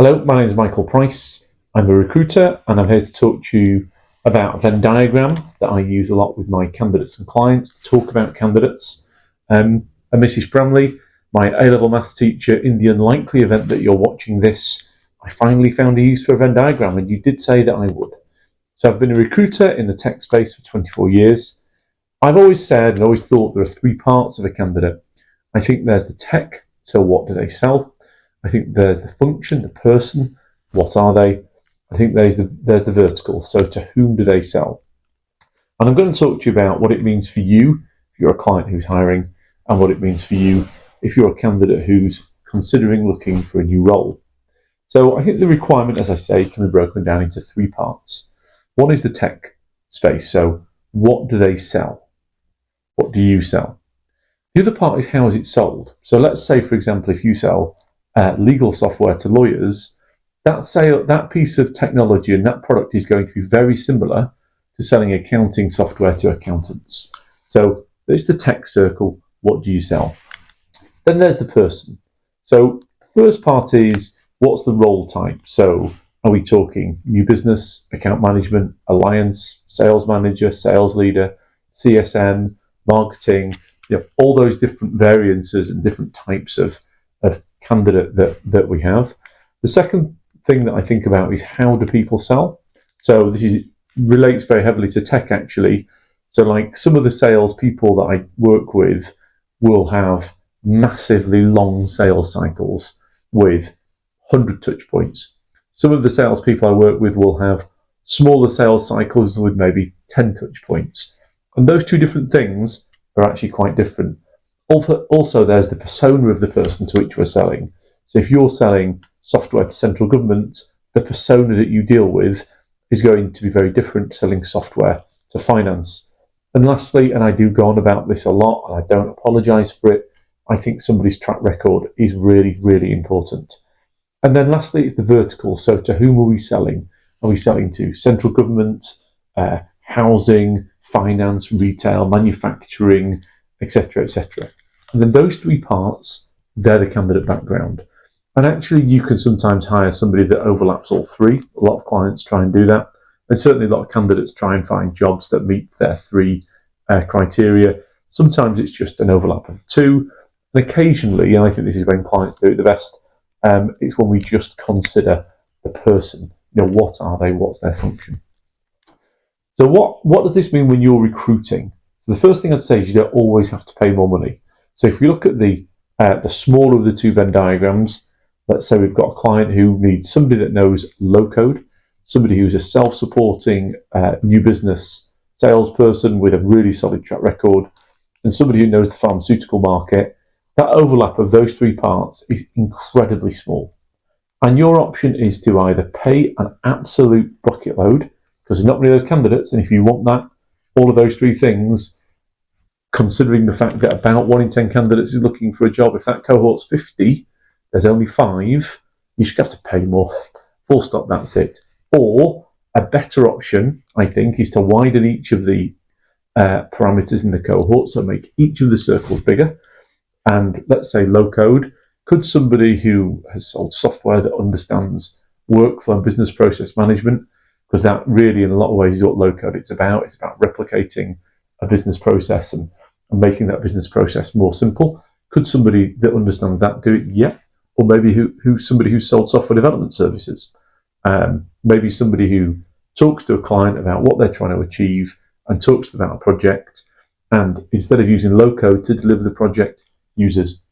Hello, my name is Michael Price. I'm a recruiter and I'm here to talk to you about a Venn diagram that I use a lot with my candidates and clients to talk about candidates. And Mrs. Bramley, my A-level maths teacher, in the unlikely event that you're watching this, I finally found a use for a Venn diagram, and you did say that I would. So I've been a recruiter in the tech space for 24 years. I've always said and always thought there are three parts of a candidate. I think there's the tech, so what do they sell? I think there's the function, the person, what are they? I think there's the vertical, so to whom do they sell? And I'm going to talk to you about what it means for you if you're a client who's hiring, and what it means for you if you're a candidate who's considering looking for a new role. So I think the requirement, as I say, can be broken down into three parts. One is the tech space, so what do they sell? What do you sell? The other part is how is it sold? So let's say, for example, if you sell legal software to lawyers, that piece of technology and that product is going to be very similar to selling accounting software to accountants. So it's the tech circle. What do you sell? Then there's the person. So the first part is what's the role type? So are we talking new business, account management, alliance, sales manager, sales leader, CSM, marketing, all those different variances and different types of candidate that we have. The second thing that I think about is how do people sell? So this relates very heavily to tech, actually. So like some of the sales people that I work with will have massively long sales cycles with 100 touch points. Some of the sales people I work with will have smaller sales cycles with maybe 10 touch points. And those two different things are actually quite different. Also, there's the persona of the person to which we're selling. So if you're selling software to central government, the persona that you deal with is going to be very different to selling software to finance. And lastly, and I do go on about this a lot, and I don't apologise for it, I think somebody's track record is really, really important. And then lastly, it's the vertical. So to whom are we selling? Are we selling to central government, housing, finance, retail, manufacturing, etc., etc.? And then those three parts, they're the candidate background. And actually, you can sometimes hire somebody that overlaps all three. A lot of clients try and do that. And certainly a lot of candidates try and find jobs that meet their three criteria. Sometimes it's just an overlap of the two. And occasionally, and I think this is when clients do it the best, it's when we just consider the person. What are they? What's their function? So what does this mean when you're recruiting? So the first thing I'd say is you don't always have to pay more money. So if we look at the smaller of the two Venn diagrams, let's say we've got a client who needs somebody that knows low code, somebody who's a self-supporting new business salesperson with a really solid track record, and somebody who knows the pharmaceutical market. That overlap of those three parts is incredibly small. And your option is to either pay an absolute bucket load, because there's not many of those candidates, and if you want that, all of those three things, considering the fact that about 1 in 10 candidates is looking for a job, if that cohort's 50, there's only 5, you should have to pay more. Full stop, that's it. Or a better option, I think, is to widen each of the parameters in the cohort, so make each of the circles bigger. And let's say low code, could somebody who has sold software that understands workflow and business process management, because that really in a lot of ways is what low code it's about replicating a business process and making that business process more simple. Could somebody that understands that do it? Yeah. Or maybe who's somebody who's sold software development services. Maybe somebody who talks to a client about what they're trying to achieve and talks to them about a project, and instead of using low code to deliver the project, uses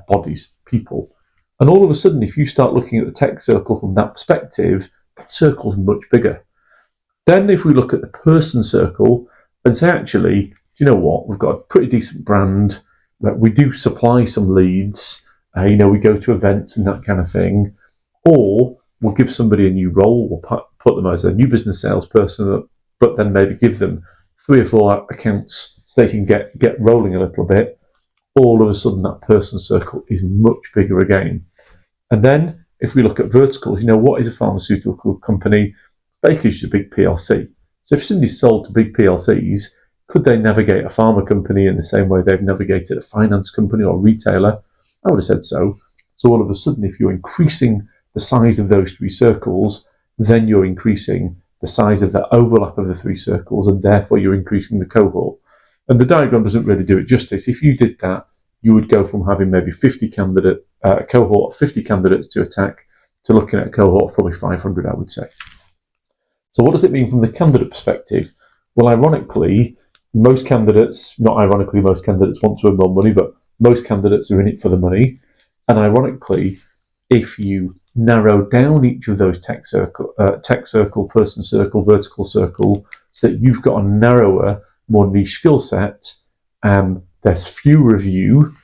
bodies, people. And all of a sudden, if you start looking at the tech circle from that perspective, that circle's much bigger. Then if we look at the person circle and say, actually, do you know what? We've got a pretty decent brand. We do supply some leads. We go to events and that kind of thing. Or we'll give somebody a new role. We'll put them as a new business salesperson, but then maybe give them 3 or 4 accounts so they can get rolling a little bit. All of a sudden, that person circle is much bigger again. And then if we look at verticals, what is a pharmaceutical company? Baker's is a big PLC. So if somebody's sold to big PLCs, could they navigate a pharma company in the same way they've navigated a finance company or retailer? I would have said so. So all of a sudden, if you're increasing the size of those three circles, then you're increasing the size of the overlap of the three circles, and therefore you're increasing the cohort. And the diagram doesn't really do it justice. If you did that, you would go from having maybe a cohort of 50 candidates to attack, to looking at a cohort of probably 500, I would say. So what does it mean from the candidate perspective? Well, ironically, most candidates want to earn more money, but most candidates are in it for the money. And ironically, if you narrow down each of those tech circle, person circle, vertical circle, so that you've got a narrower, more niche skill set, there's fewer of you,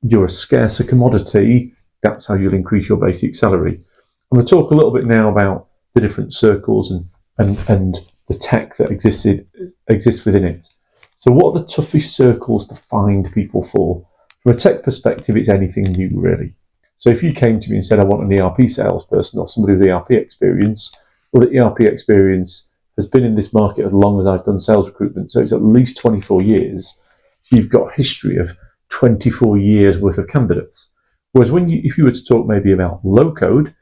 you're a scarcer commodity, that's how you'll increase your basic salary. I'm going to talk a little bit now about the different circles and the tech that exists within it. So what are the toughest circles to find people for? From a tech perspective, it's anything new, really. So if you came to me and said, I want an ERP salesperson or somebody with ERP experience, well, the ERP experience has been in this market as long as I've done sales recruitment, so it's at least 24 years. So you've got a history of 24 years worth of candidates. Whereas if you were to talk maybe about low code,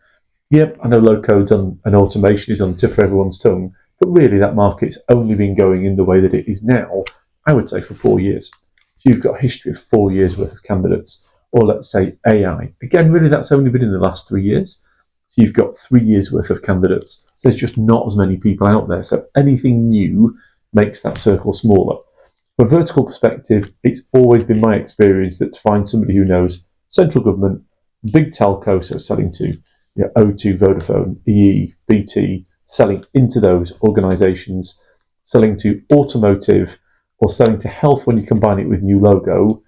yep, I know low code's and automation is on the tip of everyone's tongue, but really that market's only been going in the way that it is now, I would say, for 4 years. So you've got a history of 4 years worth of candidates. Or let's say AI. Again, really that's only been in the last 3 years. So you've got 3 years worth of candidates. So there's just not as many people out there. So anything new makes that circle smaller. From a vertical perspective, it's always been my experience that to find somebody who knows central government, big telco, so selling to O2, Vodafone, EE, BT, selling into those organisations, selling to automotive, or selling to health when you combine it with new logo,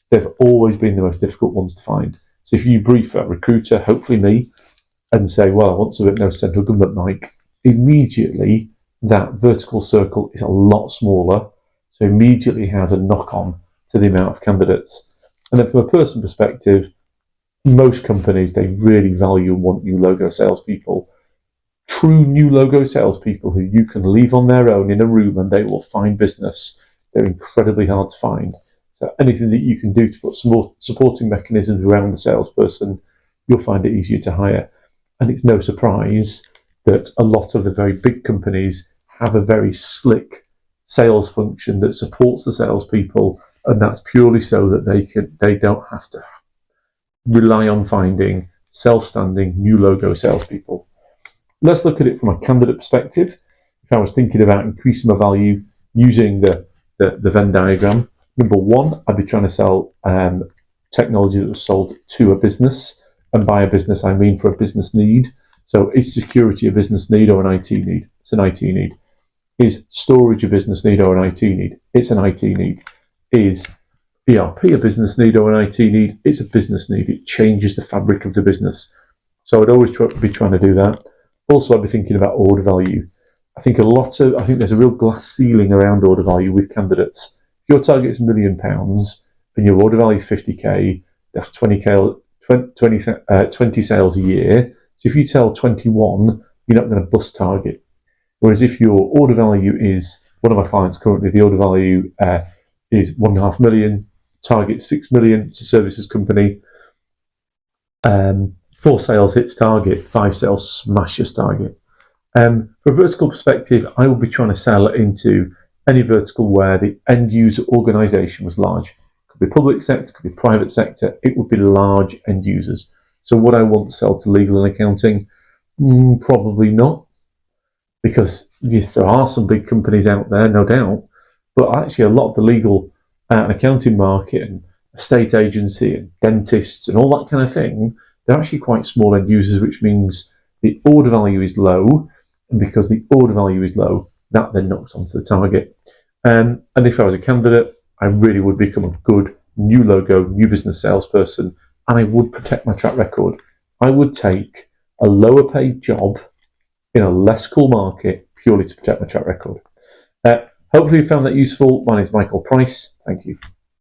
they've always been the most difficult ones to find. So if you brief a recruiter, hopefully me, and say, well, I want somebody that knows central government, Mike, immediately that vertical circle is a lot smaller, so immediately has a knock-on to the amount of candidates. And then from a person perspective, most companies, they really value and want new logo salespeople. True new logo salespeople who you can leave on their own in a room and they will find business. They're incredibly hard to find. So anything that you can do to put some more supporting mechanisms around the salesperson, you'll find it easier to hire. And it's no surprise that a lot of the very big companies have a very slick sales function that supports the salespeople, and that's purely so that they don't have to rely on finding self-standing new logo salespeople. Let's look at it from a candidate perspective. If I was thinking about increasing my value using the Venn diagram, number one, I'd be trying to sell technology that was sold to a business. And by a business, I mean for a business need. So is security a business need or an IT need? It's an IT need. Is storage a business need or an IT need? It's an IT need. Is ERP a business need or an IT need? It's a business need. It changes the fabric of the business. So I'd always be trying to do that. Also, I'd be thinking about order value. I think there's a real glass ceiling around order value with candidates. If your target is £1 million and your order value is 50k, that's 20 sales a year. So if you sell 21, you're not going to bust target. Whereas if your order value is, one of my clients currently, the order value is 1.5 million, target 6 million, it's a services company. 4 sales hits target, 5 sales smashes target. For a vertical perspective, I will be trying to sell into any vertical where the end user organisation was large. Could be public sector, could be private sector, it would be large end users. So would I want to sell to legal and accounting? Probably not. Because yes, there are some big companies out there, no doubt, but actually a lot of the legal and accounting market and estate agency and dentists and all that kind of thing, they're actually quite small end users, which means the order value is low, and because the order value is low, that then knocks onto the target. And if I was a candidate, I really would become a good new logo, new business salesperson, and I would protect my track record. I would take a lower paid job in a less cool market purely to protect my track record. Hopefully you found that useful. My name is Michael Price. Thank you.